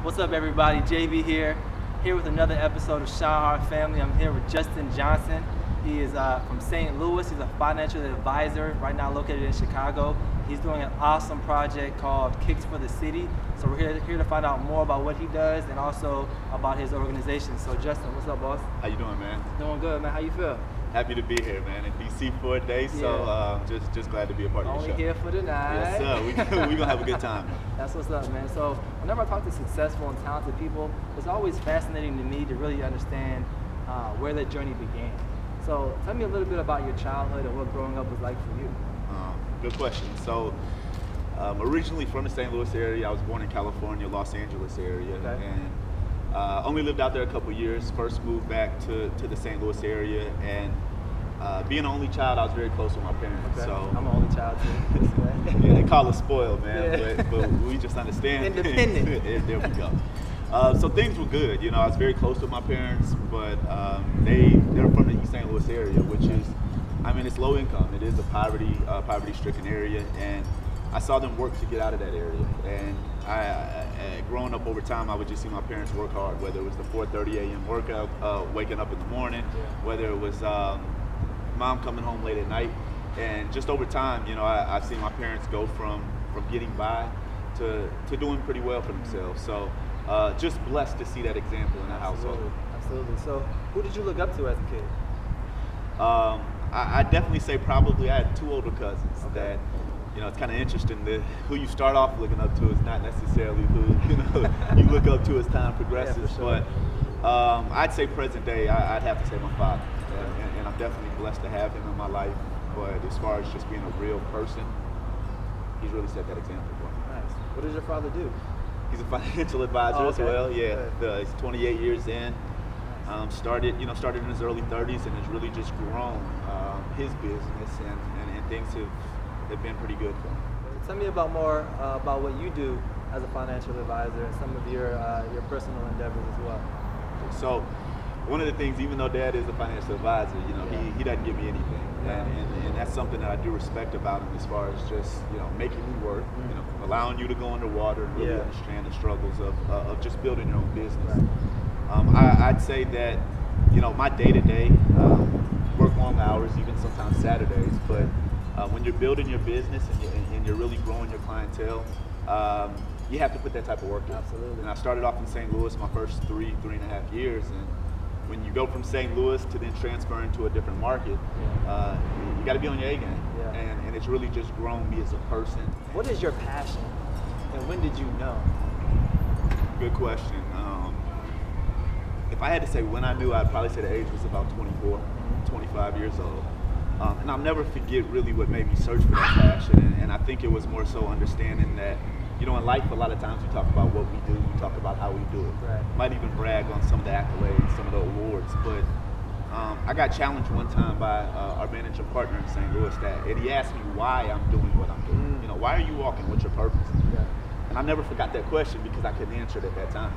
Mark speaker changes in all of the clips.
Speaker 1: What's up, everybody? JB here with another episode of ShineHard Family. I'm here with Justin Johnson. He is from St. Louis. He's a financial advisor right now located in Chicago. He's doing an awesome project called Kicks for the City. So we're here to find out more about what he does and also about his organization. So Justin, what's up, boss?
Speaker 2: How you doing, man?
Speaker 1: Doing good, man. How you feel?
Speaker 2: Happy to be here, man. In DC for a day, so just glad to be a part of the show.
Speaker 1: Only here for the night.
Speaker 2: Yes, sir. We gonna have a good time.
Speaker 1: That's what's up, man. So whenever I talk to successful and talented people, it's always fascinating to me to really understand where their journey began. So tell me a little bit about your childhood and what growing up was like for you.
Speaker 2: Good question. So originally from the St. Louis area. I was born in California, Los Angeles area, and only lived out there a couple years. First moved back to the St. Louis area, and being an only child, I was very close with my parents.
Speaker 1: Okay.
Speaker 2: So
Speaker 1: I'm an only child too.
Speaker 2: yeah, they call us spoiled, man, but we just understand.
Speaker 1: Independent.
Speaker 2: There we go. So things were good. You know, I was very close with my parents, but they're from the East St. Louis area, which is, I mean, it's low income. It is a poverty-stricken area, and I saw them work to get out of that area. And growing up over time, I would just see my parents work hard, whether it was the 4:30 a.m. workout, waking up in the morning, whether it was mom coming home late at night. And just over time, you know, I've seen my parents go from getting by to doing pretty well for themselves. So just blessed to see that example in the household.
Speaker 1: Absolutely. So who did you look up to as a kid?
Speaker 2: I definitely say probably I had two older cousins that, you know, it's kind of interesting that who you start off looking up to is not necessarily who you look up to as time progresses.
Speaker 1: Yeah, for sure.
Speaker 2: But I'd say present day, I'd have to say my father, and I'm definitely blessed to have him in my life. But as far as just being a real person, he's really set that example for me.
Speaker 1: Nice. What does your father do?
Speaker 2: He's a financial advisor as well. Yeah,
Speaker 1: Good.
Speaker 2: He's 28 years in. Started in his early 30s and has really just grown his business, and things have been pretty good for him.
Speaker 1: Tell me more about what you do as a financial advisor and some of your personal endeavors as well.
Speaker 2: So one of the things, even though Dad is a financial advisor, you know, he doesn't give me anything, and that's something that I do respect about him as far as just, you know, making me work, you know, allowing you to go underwater and really understand the struggles of just building your own business. I'd say that, you know, my day-to-day, work long hours, even sometimes Saturdays, but when you're building your business and you're really growing your clientele, you have to put that type of work in.
Speaker 1: Absolutely.
Speaker 2: And I started off in St. Louis my first three and a half years, and when you go from St. Louis to then transferring to a different market, you got to be on your A game. And it's really just grown me as a person.
Speaker 1: What is your passion, and when did you know?
Speaker 2: Good question. If I had to say when I knew, I'd probably say the age was about 24, 25 years old. And I'll never forget really what made me search for that passion. And I think it was more so understanding that, you know, in life, a lot of times we talk about what we do, we talk about how we do it.
Speaker 1: Right.
Speaker 2: Might even brag on some of the accolades, some of the awards. But I got challenged one time by our managing partner in St. Louis, and he asked me why I'm doing what I'm doing. You know, why are you walking? What's your purpose? And I never forgot that question because I couldn't answer it at that time.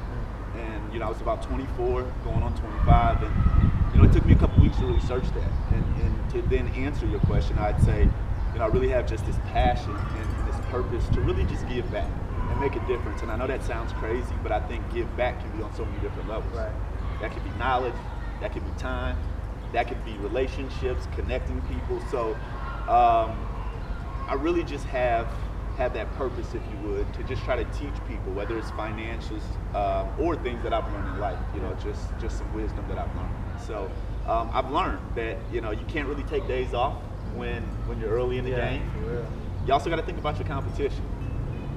Speaker 2: And, you know, I was about 24, going on 25, and, you know, it took me a couple weeks to really search that. And to then answer your question, I'd say, you know, I really have just this passion and this purpose to really just give back and make a difference. And I know that sounds crazy, but I think give back can be on so many different levels.
Speaker 1: Right.
Speaker 2: That could be knowledge, that could be time, that could be relationships, connecting people. So I really just have that purpose, if you would, to just try to teach people, whether it's financials or things that I've learned in life, you know, just some wisdom that I've learned. So I've learned that, you know, you can't really take days off when you're early in the game.
Speaker 1: For real.
Speaker 2: You also got to think about your competition.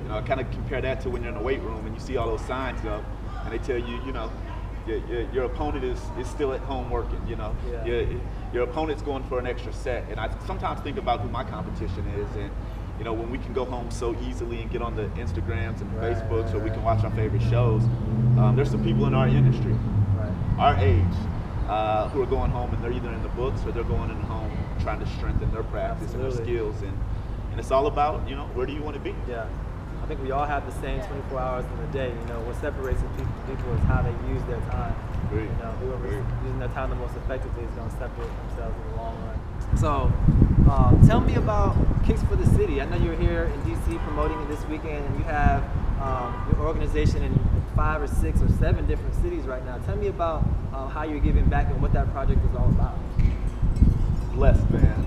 Speaker 2: You know, kind of compare that to when you're in the weight room and you see all those signs up and they tell you, you know, your opponent is still at home working, you know. Your opponent's going for an extra set. And I sometimes think about who my competition is, and, you know, when we can go home so easily and get on the Instagrams and Facebooks, or we can watch our favorite shows, there's some people in our industry, our age, who are going home and they're either in the books or they're going in home trying to strengthen their practice and their skills. And it's all about, you know, where do you want to be?
Speaker 1: Yeah. I think we all have the same 24 hours in the day. You know, what separates people is how they use their time. You know, whoever's using their time the most effectively is going to separate themselves in the long run. So, tell me about Kicks for the City. I know you're here in DC promoting it this weekend, and you have your organization in 5 or 6 or 7 different cities right now. Tell me about how you're giving back and what that project is all about.
Speaker 2: Blessed, man.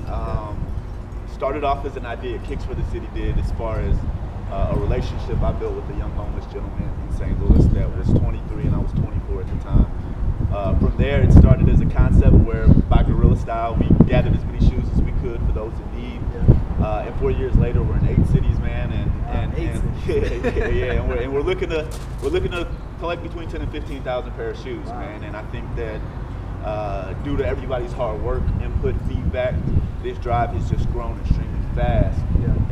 Speaker 2: Started off as an idea Kicks for the City did, as far as a relationship I built with a young homeless gentleman in St. Louis that was 23 and I was 24 at the time. From there, it started as a concept where, by guerrilla style, we gathered as many shoes as we could for those in need. And 4 years later, we're in 8 cities, man, and we're looking to collect between 10 and 15,000 pair of shoes, man. And I think that due to everybody's hard work, input, feedback, this drive has just grown extremely fast.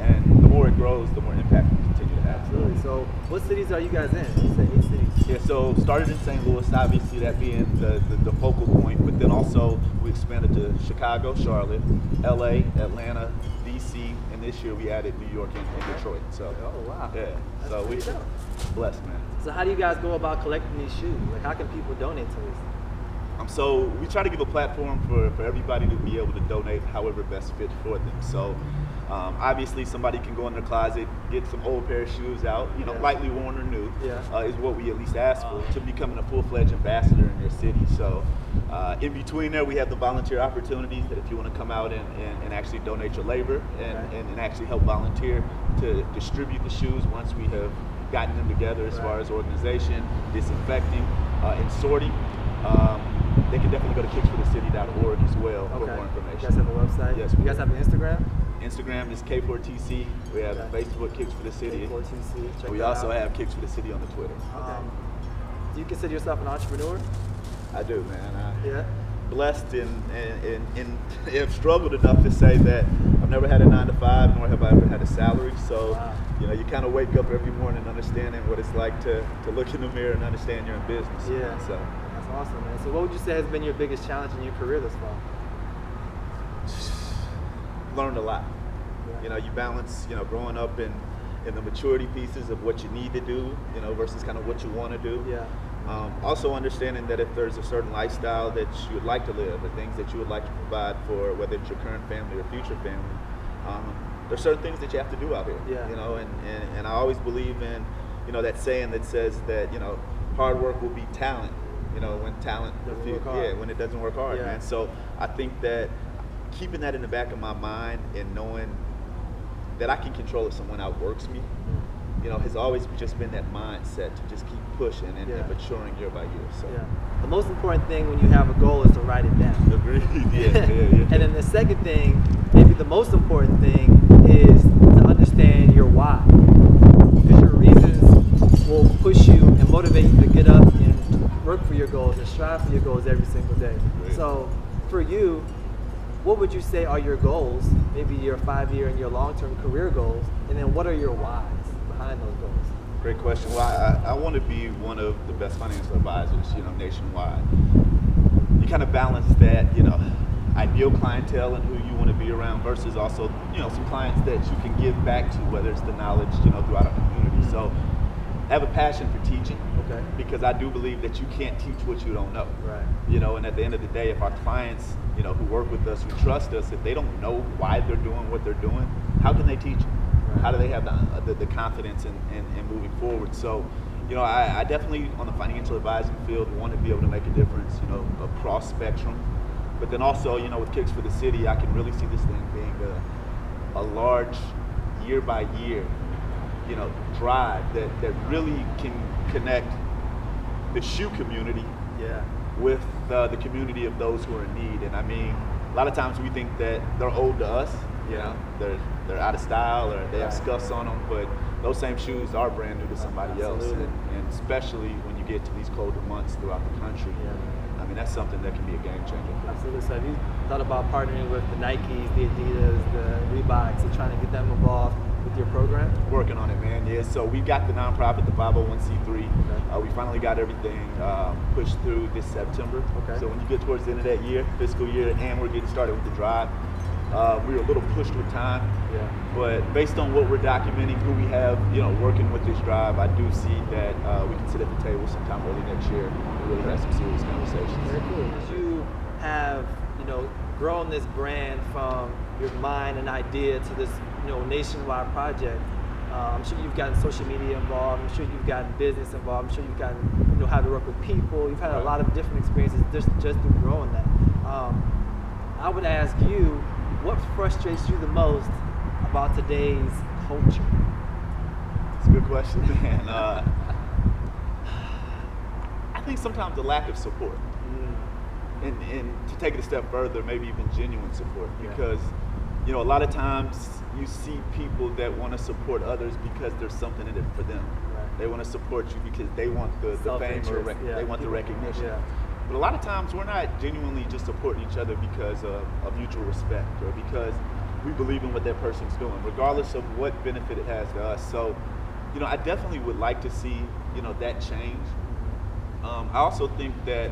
Speaker 2: And the more it grows, the more impact we continue to have.
Speaker 1: Absolutely. So, what cities are you guys in? You said 8 cities.
Speaker 2: Yeah, so started in St. Louis, obviously that being the focal point, but then also we expanded to Chicago, Charlotte, LA, Atlanta, DC, and this year we added New York and Detroit. So,
Speaker 1: oh wow.
Speaker 2: Yeah.
Speaker 1: That's
Speaker 2: so we're blessed, man.
Speaker 1: So how do you guys go about collecting these shoes? Like, how can people donate to this?
Speaker 2: So we try to give a platform for everybody to be able to donate however best fits for them. So obviously somebody can go in their closet, get some old pair of shoes out, lightly worn or new, is what we at least ask for, to becoming a full-fledged ambassador in their city. So in between there, we have the volunteer opportunities that if you want to come out and actually donate your labor and actually help volunteer to distribute the shoes once we have gotten them together as far as organization, disinfecting, and sorting. They can definitely go to kicksforthecity.org as well for more information.
Speaker 1: You guys have a website?
Speaker 2: Yes.
Speaker 1: You guys have an Instagram?
Speaker 2: Instagram is K4TC. We have Facebook, Kicks for the City.
Speaker 1: K4TC.
Speaker 2: We also have Kicks for the City on the Twitter.
Speaker 1: Do you consider yourself an entrepreneur?
Speaker 2: I do, man.
Speaker 1: Yeah.
Speaker 2: Blessed and have struggled enough to say that I've never had a 9-to-5, nor have I ever had a salary. So, you kind of wake up every morning understanding what it's like to look in the mirror and understand you're in business.
Speaker 1: Yeah.
Speaker 2: So
Speaker 1: that's awesome, man. So what would you say has been your biggest challenge in your career thus far?
Speaker 2: Learned a lot. You balance, growing up in the maturity pieces of what you need to do, versus kind of what you want to do.
Speaker 1: Yeah.
Speaker 2: Also understanding that if there's a certain lifestyle that you would like to live, or things that you would like to provide for, whether it's your current family or future family, there's certain things that you have to do out here. And I always believe in, that saying that says that, hard work will beat talent, when talent when it doesn't work hard, man. So I think that keeping that in the back of my mind and knowing that I can control if someone outworks me, has always just been that mindset to just keep pushing and maturing year by year. So
Speaker 1: the most important thing when you have a goal is to write it down.
Speaker 2: Agreed.
Speaker 1: And then the second thing, maybe the most important thing, is to understand your why. Because your reasons will push you and motivate you to get up and work for your goals and strive for your goals every single day.
Speaker 2: Great.
Speaker 1: So for you, what would you say are your goals, maybe your 5-year and your long-term career goals, and then what are your whys behind those goals?
Speaker 2: Great question. Well, I want to be one of the best financial advisors, nationwide. You kind of balance that, ideal clientele and who you want to be around versus also, some clients that you can give back to, whether it's the knowledge, throughout our community. So I have a passion for teaching, because I do believe that you can't teach what you don't know.
Speaker 1: Right.
Speaker 2: And at the end of the day, if our clients, who work with us, who trust us, if they don't know why they're doing what they're doing, how can they teach it? Right. How do they have the confidence in moving forward? So, I definitely, on the financial advising field, want to be able to make a difference, across spectrum. But then also, with Kicks for the City, I can really see this thing being a large, year by year, drive that really can connect the shoe community with the community of those who are in need. And I mean, a lot of times we think that they're old to us, they're out of style or they have scuffs on them, but those same shoes are brand new to somebody else. And especially when you get to these colder months throughout the country, I mean, that's something that can be a game changer.
Speaker 1: Absolutely. So have you thought about partnering with the Nikes, the Adidas, the Reeboks, and trying to get them involved with your program?
Speaker 2: Working on it, man. Yeah. So we got the nonprofit, the 501c3. We finally got everything pushed through this September. So when you get towards the end of that year, fiscal year, and we're getting started with the drive, we were a little pushed with time. But based on what we're documenting, who we have, working with this drive, I do see that we can sit at the table sometime early next year and really have some serious conversations.
Speaker 1: Very cool. You have, grown this brand from your mind and idea to this, nationwide project. I'm sure you've gotten social media involved. I'm sure you've gotten business involved. I'm sure you've gotten, how to work with people. You've had a lot of different experiences just through growing that. I would ask you, what frustrates you the most about today's culture?
Speaker 2: It's a good question, man. I think sometimes the lack of support. And to take it a step further, maybe even genuine support, because a lot of times you see people that want to support others because there's something in it for them. Right. They want to support you because they want the fame or they want the recognition. Yeah. But a lot of times we're not genuinely just supporting each other because of mutual respect or because we believe in what that person's doing, regardless of what benefit it has to us. So, I definitely would like to see, that change. I also think that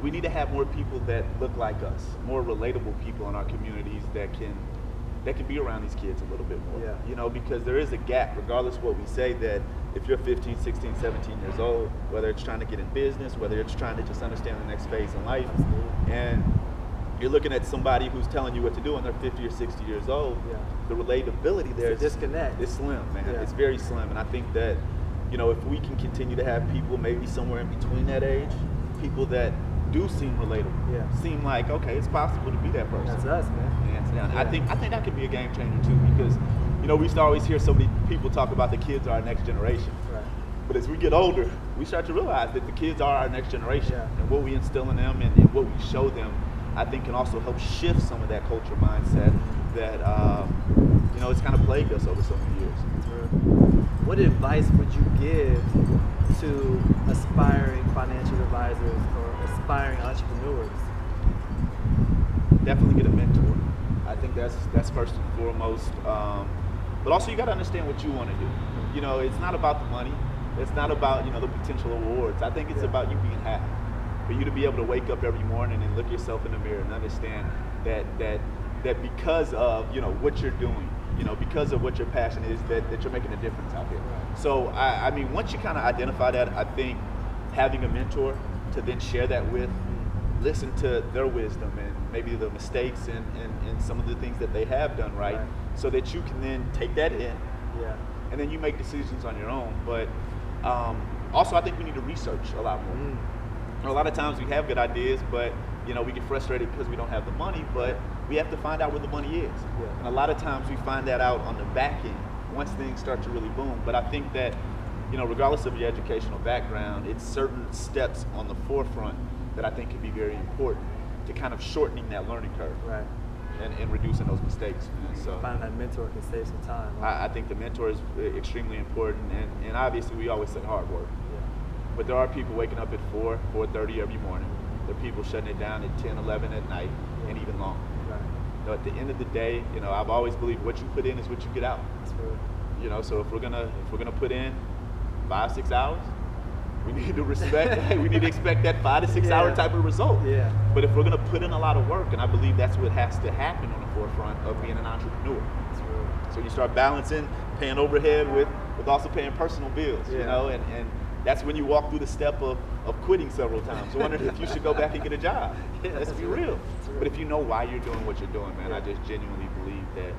Speaker 2: we need to have more people that look like us, more relatable people in our communities that can be around these kids a little bit more. Yeah. Because there is a gap, regardless of what we say, that if you're 15, 16, 17 years old, whether it's trying to get in business, whether it's trying to just understand the next phase in life, and you're looking at somebody who's telling you what to do and they're 50 or 60 years old, the relatability there is disconnect. It's slim, man. Yeah. It's very slim. And I think that, if we can continue to have people maybe somewhere in between that age, people that do seem relatable, seem like, okay, it's possible to be that person. That's us, man. Hands down. Yeah. I think that could be a game changer too, because we used to always hear so many people talk about the kids are our next generation. Right. But as we get older, we start to realize that the kids are our next generation, and what we instill in them and what we show them, I think, can also help shift some of that culture mindset that it's kind of plagued us over so many years.
Speaker 1: What advice would you give to aspiring financial advisors or aspiring entrepreneurs?
Speaker 2: Definitely get a mentor. I think that's first and foremost. But also you got to understand what you want to do. It's not about the money. It's not about the potential awards. I think it's about you being happy. For you to be able to wake up every morning and look yourself in the mirror and understand that because of what you're doing, because of what your passion is, that you're making a difference out here. Right. So I mean, once you kind of identify that, I think having a mentor to then share that with, listen to their wisdom and maybe the mistakes and some of the things that they have done right, so that you can then take that in, and then you make decisions on your own. But also, I think we need to research a lot more. A lot of times we have good ideas, but we get frustrated because we don't have the money, but we have to find out where the money is. Yeah. And a lot of times we find that out on the back end once things start to really boom. But I think that, regardless of your educational background, it's certain steps on the forefront that I think can be very important to kind of shortening that learning curve. Right. And reducing those mistakes. So
Speaker 1: finding that mentor can save some time.
Speaker 2: Right? I think the mentor is extremely important, and obviously we always say hard work. But there are people waking up at 4:30 every morning. There are people shutting it down at 10, 11 at night, and even longer. Right. So at the end of the day, I've always believed what you put in is what you get out. That's true. So if we're gonna put in 5-6 hours, we need to we need to expect that 5 to 6 hour type of result. Yeah. But if we're gonna put in a lot of work, and I believe that's what has to happen on the forefront of being an entrepreneur. That's true. So you start balancing paying overhead with also paying personal bills. And that's when you walk through the step of quitting several times. I wondered if you should go back and get a job. Let's be real. But if you know why you're doing what you're doing, man, I just genuinely believe that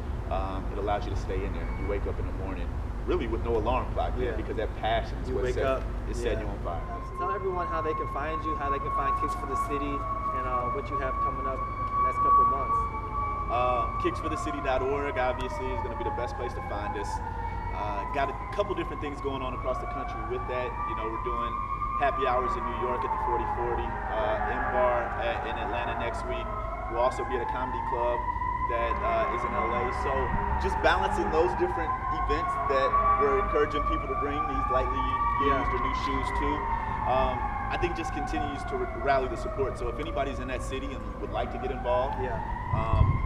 Speaker 2: it allows you to stay in there. You wake up in the morning really with no alarm clock, because that passion is what set you on fire.
Speaker 1: Tell everyone how they can find you, how they can find Kicks for the City, and what you have coming up in the next couple of months.
Speaker 2: Kicksforthecity.org obviously is going to be the best place to find us. Got a couple different things going on across the country with that. We're doing happy hours in New York at the 4040, M-Bar in Atlanta next week. We'll also be at a comedy club that is in LA. So just balancing those different events that we're encouraging people to bring these lightly used or new shoes to, I think just continues to rally the support. So if anybody's in that city and would like to get involved,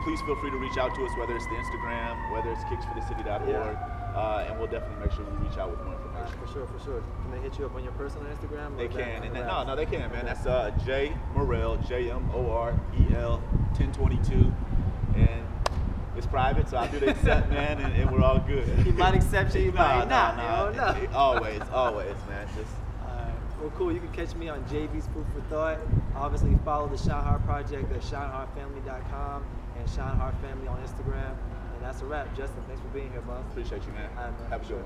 Speaker 2: please feel free to reach out to us, whether it's the Instagram, whether it's kicksforthecity.org. And we'll definitely make sure we reach out with more information.
Speaker 1: For sure. Can they hit you up on your personal Instagram?
Speaker 2: They can. No, they can, man. That's J Morrell, JMOREL 1022, and it's private, so I'll do the accept, man, and we're all good.
Speaker 1: He might accept you, he might not.
Speaker 2: No. Always, man. Just.
Speaker 1: Well, cool. You can catch me on JV's Food for Thought. Obviously, follow the ShineHard Project at ShineHardFamily.com and ShineHard Family on Instagram. And that's a wrap. Justin, thanks for being here, boss.
Speaker 2: Appreciate you, man.
Speaker 1: All right, man.
Speaker 2: Have a good one.